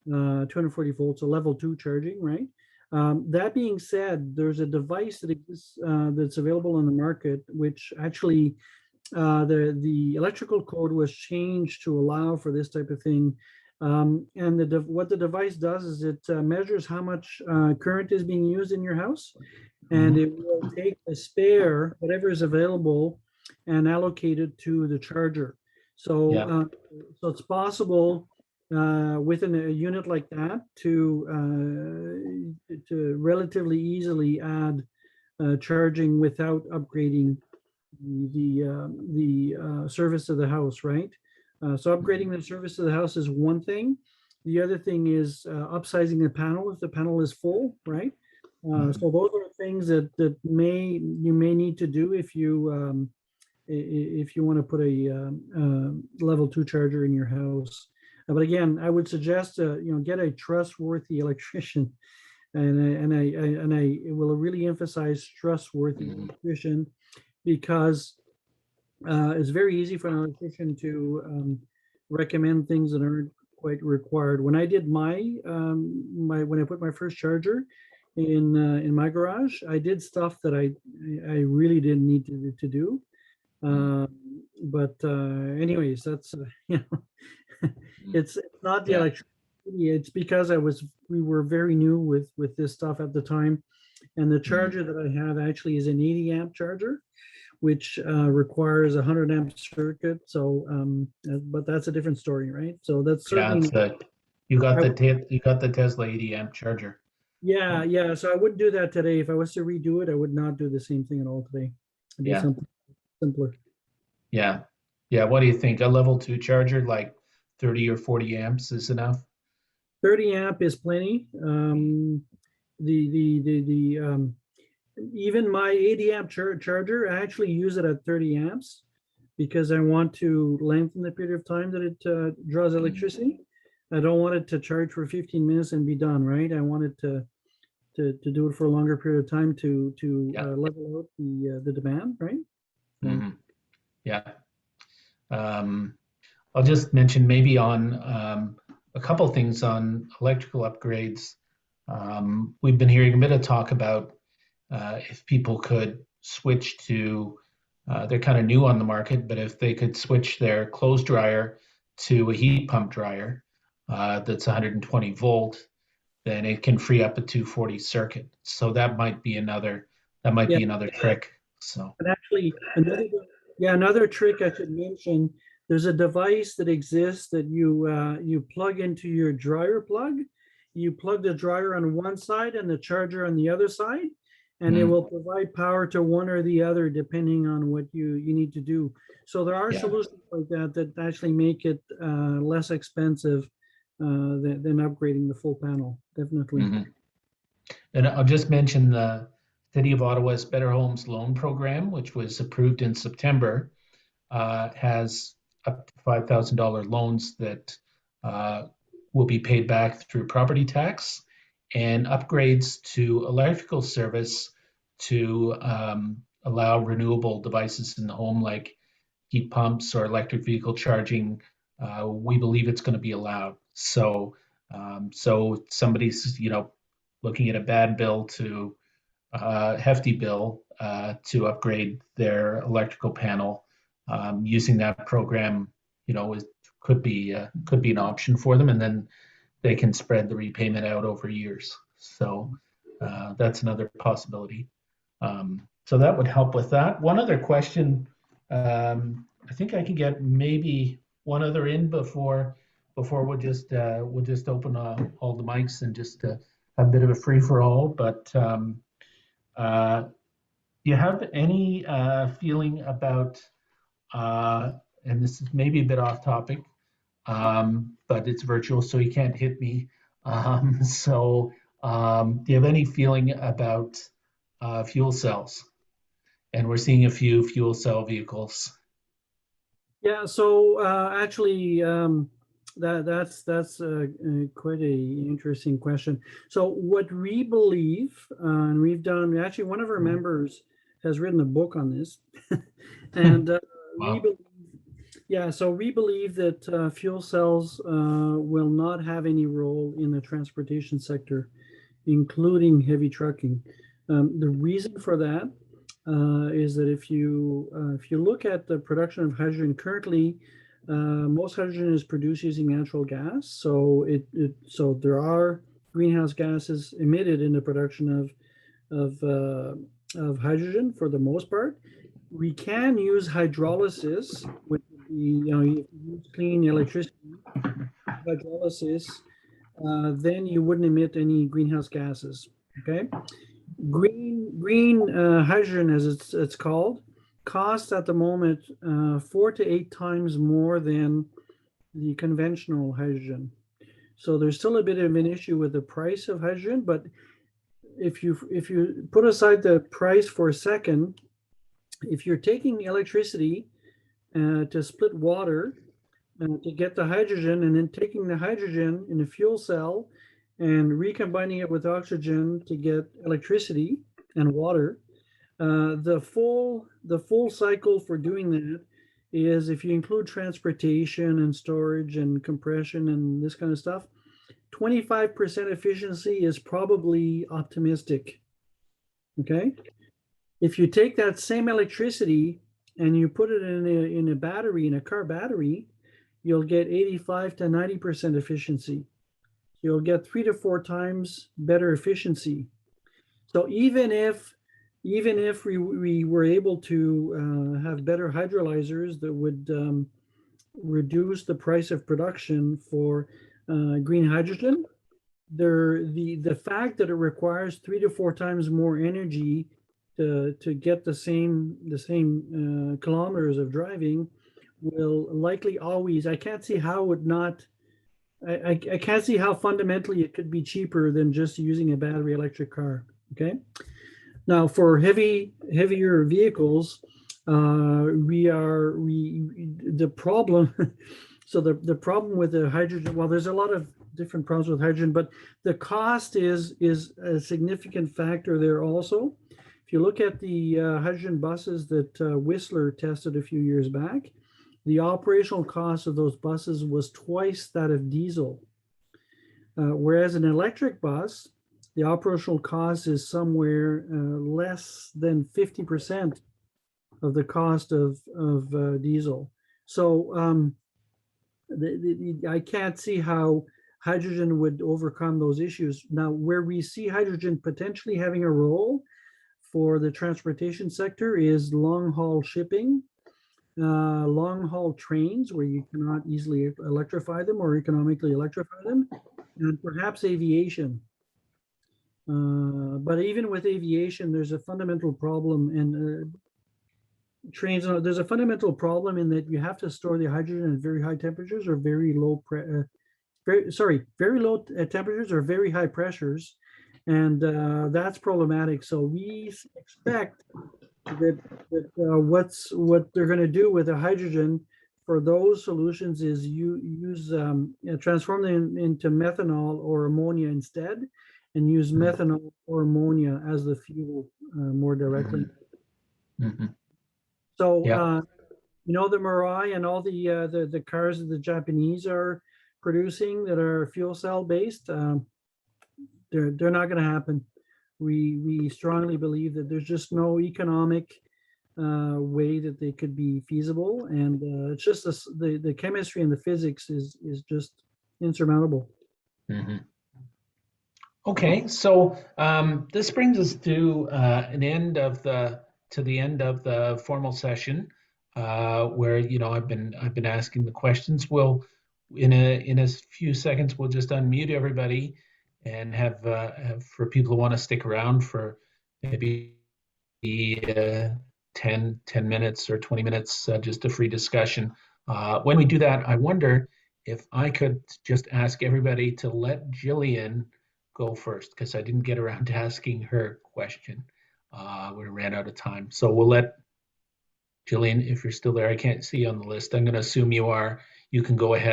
[SPEAKER 2] 240 volts, a level 2 charging, right? That being said, there's a device that exists that's available on the market, which actually the electrical code was changed to allow for this type of thing. And what the device does is it measures how much current is being used in your house, and
[SPEAKER 1] mhm.
[SPEAKER 2] it will take the spare, whatever is available, and allocate it to the charger. So,
[SPEAKER 1] Yeah.
[SPEAKER 2] so it's possible within a unit like that to relatively easily add charging without upgrading the service of the house, right? So upgrading the service of the house is one thing. The other thing is upsizing the panel if the panel is full, right?
[SPEAKER 1] Mhm.
[SPEAKER 2] So those are things that you may need to do if you want to put a level 2 charger in your house. But again, I would suggest get a trustworthy electrician, and I will really emphasize trustworthy
[SPEAKER 1] Mhm.
[SPEAKER 2] electrician because it's very easy for an electrician to recommend things that aren't quite required. When I did when I put my first charger in my garage, I did stuff that I really didn't need to do.
[SPEAKER 1] Mhm.
[SPEAKER 2] Um, but anyways, that's
[SPEAKER 1] Mhm.
[SPEAKER 2] it's not the
[SPEAKER 1] Yeah.
[SPEAKER 2] electricity. It's because we were very new with this stuff at the time, and the
[SPEAKER 1] Mhm.
[SPEAKER 2] charger that I have actually is an 80 amp charger, which requires a 100 amp circuit. So, but that's a different story, right? So that's
[SPEAKER 1] Yeah.
[SPEAKER 2] certainly, I,
[SPEAKER 1] You got the Tesla 80 amp charger.
[SPEAKER 2] yeah, yeah. So I wouldn't do that today. If I was to redo it, I would not do the same thing at all today. I'd do
[SPEAKER 1] Yeah.
[SPEAKER 2] something simpler.
[SPEAKER 1] Yeah. Yeah. What do you think? A level 2 charger, like 30 or 40 amps, is enough?
[SPEAKER 2] 30 amp is plenty. The Even my 80 amp charger, I actually use it at 30 amps because I want to lengthen the period of time that it draws
[SPEAKER 1] Mm.
[SPEAKER 2] electricity. I don't want it to charge for 15 minutes and be done, right? I want it to do it for a longer period of time to
[SPEAKER 1] Yeah.
[SPEAKER 2] level out the demand, right? So,
[SPEAKER 1] Hmm. Yeah. Um, I'll just mention maybe on a couple things on electrical upgrades. We've been hearing a bit of talk about if people could switch to, they're kind of new on the market, but if they could switch their clothes dryer to a heat pump dryer that's 120 volt, then it can free up a 240 circuit. So that might
[SPEAKER 2] yeah,
[SPEAKER 1] be another trick. So
[SPEAKER 2] and actually another trick I should mention. There's a device that exists that you plug into your dryer plug. You plug the dryer on one side and the charger on the other side, and it
[SPEAKER 1] mm,
[SPEAKER 2] will provide power to one or the other depending on what you need to do. So there are
[SPEAKER 1] yeah.
[SPEAKER 2] solutions like that that actually make it less expensive than upgrading the full panel. Definitely.
[SPEAKER 1] Hmm. And I'll just mention the City of Ottawa's Better Homes Loan Program, which was approved in September, has up to $5,000 loans that uh, will be paid back through property tax, and upgrades to electrical service to allow renewable devices in the home, like heat pumps or electric vehicle charging. We believe it's going to be allowed. So somebody's looking at a bad bill to hefty bill to upgrade their electrical panel. Using that program, is, could be an option for them, and then they can spread the repayment out over years. So that's another possibility. So that would help with that. One other question. I think I can get maybe one other in before we'll just open all the mics and just have a bit of a free for all. But Do you have any feeling about, and this is maybe a bit off topic, but it's virtual, so you can't hit me. Do you have any feeling about fuel cells? And we're seeing a few fuel cell vehicles.
[SPEAKER 2] Yeah, so actually, that's quite a interesting question. So what we believe, and we've done, actually, one of our members has written a book on this, and we
[SPEAKER 1] Wow.
[SPEAKER 2] believe, yeah, so we believe that fuel cells will not have any role in the transportation sector, including heavy trucking. The reason for that is that if you look at the production of hydrogen currently, most hydrogen is produced using natural gas. So so there are greenhouse gases emitted in the production of hydrogen for the most part. We can use hydrolysis, which would be, you use clean electricity, hydrolysis, then you wouldn't emit any greenhouse gases. Okay. Green hydrogen, as it's called, costs at the moment 4 to 8 times more than the conventional hydrogen. So there's still a bit of an issue with the price of hydrogen, but if you put aside the price for a second, if you're taking electricity to split water to get the hydrogen, and then taking the hydrogen in a fuel cell and recombining it with oxygen to get electricity and water, the full cycle for doing that is, if you include transportation and storage and compression and this kind of stuff, 25% efficiency is probably optimistic. Okay. If you take that same electricity and you put it in a battery, in a car battery, you'll get 85 to 90% efficiency. You'll get 3 to 4 times better efficiency. So even if we were able to have better hydrolyzers that would reduce the price of production for green hydrogen, the fact that it requires 3 to 4 times more energy to get the same kilometers of driving will likely always, I can't see how I can't see how fundamentally it could be cheaper than just using a battery electric car. Okay. Now for heavier vehicles, the problem, so the problem with the hydrogen, well, there's a lot of different problems with hydrogen, but the cost is a significant factor there also. If you look at the hydrogen buses that Whistler tested a few years back, the operational cost of those buses was twice that of diesel. Whereas an electric bus, the operational cost is somewhere less than 50% of the cost of diesel. So I can't see how hydrogen would overcome those issues. Now, where we see hydrogen potentially having a role for the transportation sector is long-haul shipping, long-haul trains where you cannot easily electrify them or economically electrify them, and perhaps aviation. But even with aviation, there's a fundamental problem, and trains, there's a fundamental problem in that you have to store the hydrogen at very high temperatures or very low very low temperatures or very high pressures, and that's problematic. So we expect that what they're going to do with the hydrogen for those solutions is transform them into methanol or ammonia instead, and use methanol or ammonia as the fuel more directly.
[SPEAKER 1] Mm-hmm.
[SPEAKER 2] So the Mirai and all the cars that the Japanese are producing that are fuel cell based, they're not going to happen. We strongly believe that there's just no economic way that they could be feasible, and it's just the chemistry and the physics is just insurmountable.
[SPEAKER 1] Mm-hmm. Okay, so this brings us to the end of the formal session, where I've been asking the questions. We'll in a few seconds we'll just unmute everybody and have for people who want to stick around for maybe 10 minutes or 20 minutes, just a free discussion. When we do that, I wonder if I could just ask everybody to let Jillian go first, because I didn't get around to asking her question. We ran out of time. So we'll let Jillian, if you're still there, I can't see you on the list. I'm going to assume you are. You can go ahead